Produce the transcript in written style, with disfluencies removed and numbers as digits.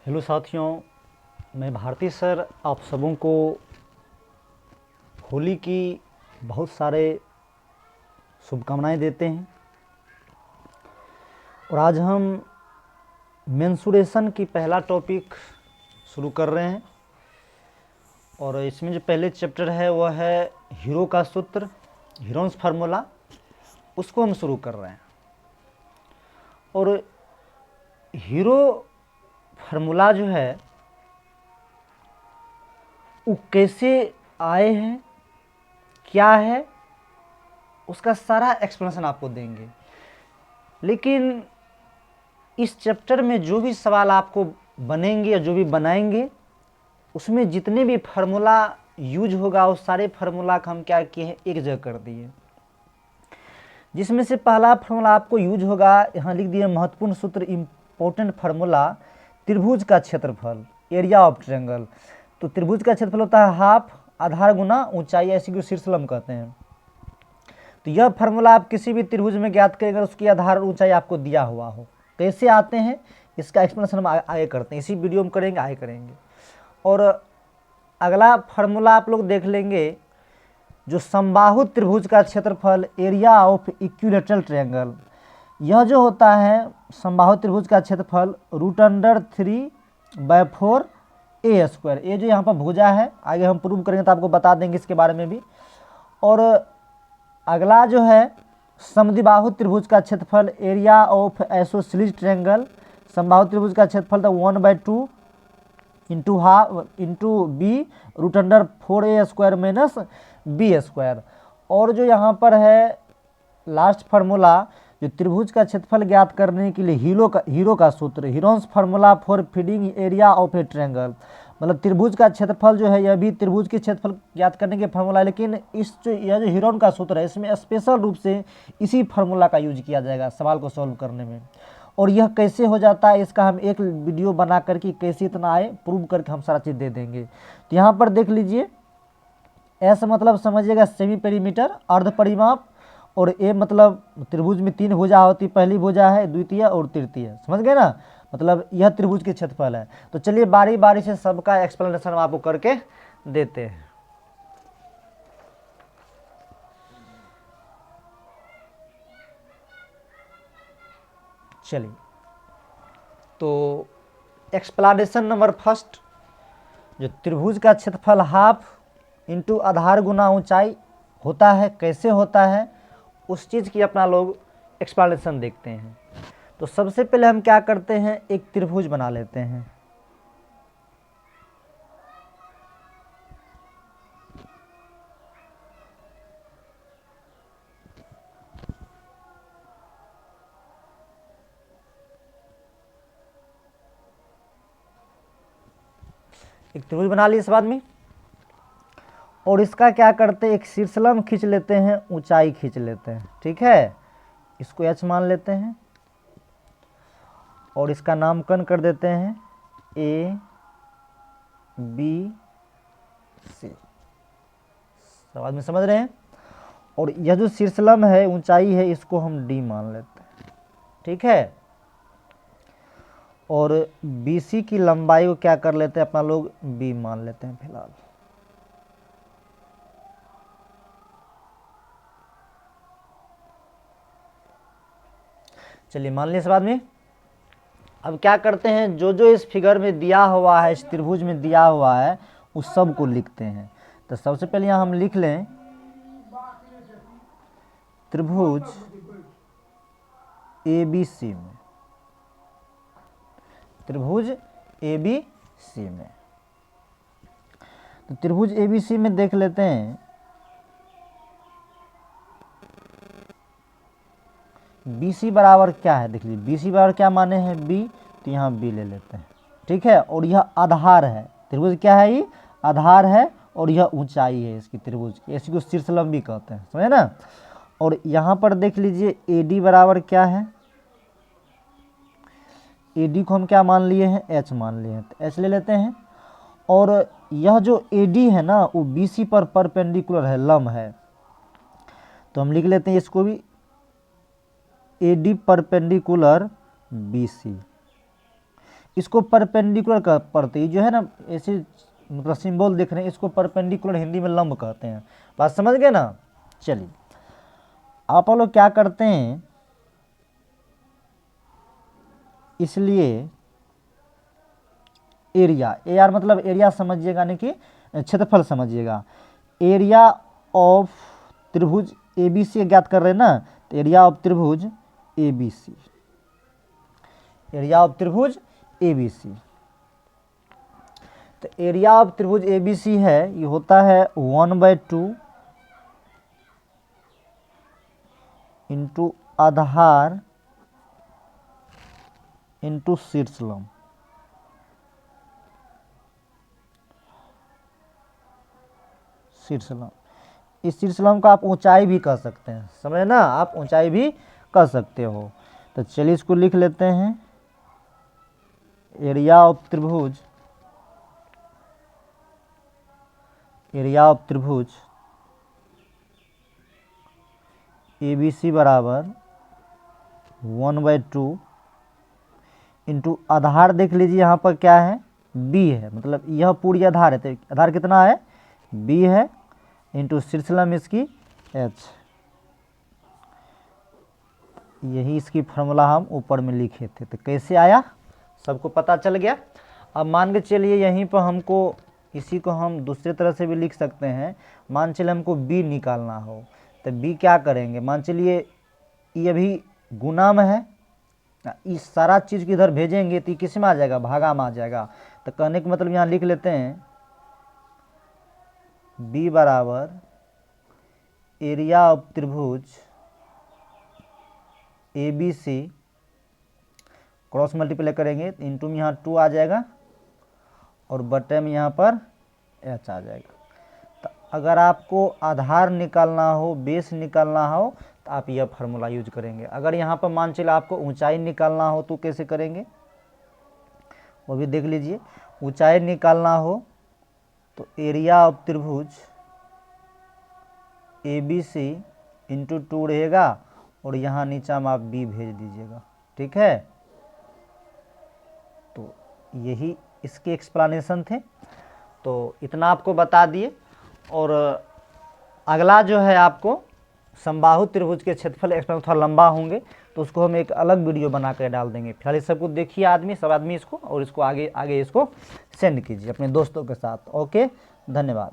Hello साथियों, मैं Bharti sir आप सबों को होली की बहुत सारे शुभकामनाएं देते हैं। और आज हम मेंसुरेशन की पहला टॉपिक शुरू कर रहे हैं। और इसमें जो पहले चैप्टर है वह है हीरो का सूत्र, हीरोन्स फार्मूला, उसको हम शुरू कर रहे हैं। और हीरो फार्मूला जो है वो कैसे आए हैं, क्या है, उसका सारा एक्सप्लेनेशन आपको देंगे। लेकिन इस चैप्टर में जो भी सवाल आपको बनेंगे या जो भी बनाएंगे उसमें जितने भी फार्मूला यूज होगा उस सारे फार्मूला का हम क्या किए हैं, एक जगह कर दिए। जिसमें से पहला फार्मूला आपको यूज होगा, यहाँ लिख दिए महत्वपूर्ण सूत्र, इम्पोर्टेंट फार्मूला, त्रिभुज का क्षेत्रफल, एरिया ऑफ ट्रायंगल। तो त्रिभुज का क्षेत्रफल होता है हाफ आधार गुना ऊंचाई, ऐसी को शीर्षलंब कहते हैं। तो यह फार्मूला आप किसी भी त्रिभुज में ज्ञात करेंगे, उसकी आधार ऊंचाई आपको दिया हुआ हो। कैसे आते हैं इसका एक्सप्लेनेशन हम आगे करते हैं, इसी वीडियो में करेंगे, आगे करेंगे। और अगला फार्मूला आप लोग देख लेंगे, जो समबाहु त्रिभुज का क्षेत्रफल, एरिया ऑफ इक्विलेटरल ट्रायंगल। यह जो होता है समबाहु त्रिभुज का क्षेत्रफल √3/4 a²। ये जो यहाँ पर भुजा है, आगे हम प्रूव करेंगे तो आपको बता देंगे इसके बारे में भी। और अगला जो है समद्विबाहु त्रिभुज का क्षेत्रफल, एरिया ऑफ आइसोसेलेस ट्रायंगल। समबाहु त्रिभुज का क्षेत्रफल था 1/2 इंटू बी √4a² - b²। और जो यहाँ पर है लास्ट फार्मूला, जो त्रिभुज का क्षेत्रफल ज्ञात करने के लिए हीरो का सूत्र, Heron's formula for feeding area of A triangle. मतलब त्रिभुज का क्षेत्रफल जो है यह भी त्रिभुज के क्षेत्रफल ज्ञात करने के फार्मूला है, लेकिन यह जो हीरोन का सूत्र है इसमें स्पेशल रूप से इसी फार्मूला का यूज किया जाएगा सवाल को सॉल्व करने में। और यह कैसे हो जाता है इसका हम एक वीडियो बना करके कैसे इतना आए प्रूव करके हम सारा चीज़ दे देंगे। तो यहाँ पर देख लीजिए, एस मतलब समझिएगा सेमी पेरीमीटर, अर्ध परिमाप। और ए मतलब त्रिभुज में 3 भुजा होती, पहली भुजा है, द्वितीय और तृतीय, समझ गए ना। मतलब यह त्रिभुज के क्षेत्रफल है। तो चलिए बारी बारी से सबका एक्सप्लेनेशन हम आपको करके देते हैं। चलिए, तो एक्सप्लेनेशन नंबर फर्स्ट, जो त्रिभुज का क्षेत्रफल हाफ इंटू आधार गुना ऊंचाई होता है, कैसे होता है उस चीज़ की अपना लोग एक्सप्लेनेशन देखते हैं। तो सबसे पहले हम क्या करते हैं, एक त्रिभुज बना लेते हैं। एक त्रिभुज बना लिए इस बाद में, और इसका क्या करते हैं, एक शीर्षलंब खींच लेते हैं, ऊंचाई खींच लेते हैं, ठीक है। इसको एच मान लेते हैं और इसका नामकरण कर देते हैं ए बी सी। सवाल में समझ रहे हैं। और यह जो शीर्षलंब है, ऊंचाई है, इसको हम डी मान लेते हैं, ठीक है। और BC की लंबाई को क्या कर लेते हैं अपना लोग, बी मान लेते हैं फिलहाल। चलिए मान लिया इस बात में। अब क्या करते हैं, जो जो इस फिगर में दिया हुआ है, इस त्रिभुज में दिया हुआ है, उस सब को लिखते हैं। तो सबसे पहले यहाँ हम लिख लें त्रिभुज ABC में, त्रिभुज ABC में। तो त्रिभुज ABC में देख लेते हैं, BC बराबर क्या है, देख लीजिए BC बराबर क्या माने हैं, B, तो यहाँ B ले लेते हैं, ठीक है। और यह आधार है, त्रिभुज क्या है, ये आधार है, और यह ऊंचाई है इसकी त्रिभुज की, इसी को शीर्षलंब भी कहते हैं, समझे ना। और यहाँ पर देख लीजिए AD बराबर क्या है, AD को हम क्या मान लिए हैं, H मान लिए हैं, तो H ले लेते हैं। और यह जो AD है ना वो BC पर परपेंडिकुलर है, लंब है, तो हम लिख लेते हैं इसको भी AD परपेंडिकुलर BC। इसको परपेंडिकुलर पढ़ते ही जो है ना, ऐसे मतलब सिंबल देख रहे हैं, इसको परपेंडिकुलर हिंदी में लंब कहते हैं। बात समझ गए ना। चलिए आप लोग क्या करते हैं, इसलिए एरिया, ए आर मतलब एरिया समझिएगा, यानी कि क्षेत्रफल समझिएगा। एरिया ऑफ त्रिभुज ए बी सी ज्ञात कर रहे हैं ना, तो एरिया ऑफ त्रिभुज A B C, area of त्रिभुज ए बी सी, तो एरिया ऑफ त्रिभुज ए बी सी है, ये होता है 1/2 इंटू आधार इंटू शीर्षलंब। शीर्षलंब, इस शीर्षलंब का आप ऊंचाई भी कह सकते हैं, समझे ना, आप ऊंचाई भी कह सकते हो। तो चलिए इसको लिख लेते हैं, एरिया ऑफ त्रिभुज, एरिया ऑफ त्रिभुज ए बी सी बराबर 1/2 इंटू आधार, देख लीजिए यहाँ पर क्या है, बी है, मतलब यह पूरी आधार है, तो आधार कितना है, बी है, इंटू शीर्षलंब इसकी एच। यही इसकी फार्मूला हम ऊपर में लिखे थे। तो कैसे आया सबको पता चल गया। अब मान के चलिए यहीं पर हमको, इसी को हम दूसरे तरह से भी लिख सकते हैं। मान चलिए हमको बी निकालना हो, तो बी क्या करेंगे, मान चलिए ये अभी गुना में है, इस सारा चीज़ की इधर भेजेंगे तो किस में आ जाएगा, भागा में आ जाएगा। तो कहने का मतलब यहाँ लिख लेते हैं बी बराबर एरिया ऑफ त्रिभुज A B C, cross multiply करेंगे तो इंटू में यहाँ 2 आ जाएगा और बटे में यहाँ पर एच आ जाएगा। तो अगर आपको आधार निकालना हो, बेस निकालना हो, तो आप यह फार्मूला यूज करेंगे। अगर यहाँ पर मान चलिए आपको ऊंचाई निकालना हो तो कैसे करेंगे, वो भी देख लीजिए। ऊंचाई निकालना हो तो एरिया ऑफ त्रिभुज ए बी सी इंटू 2 रहेगा और यहाँ नीचा में आप बी भेज दीजिएगा, ठीक है। तो यही इसके एक्सप्लेनेशन थे, तो इतना आपको बता दिए। और अगला जो है आपको समबाहु त्रिभुज के क्षेत्रफल थोड़ा लंबा होंगे, तो उसको हम एक अलग वीडियो बना कर डाल देंगे। फिलहाल इस सबको देखिए सब आदमी इसको, और इसको आगे इसको सेंड कीजिए अपने दोस्तों के साथ। ओके, धन्यवाद।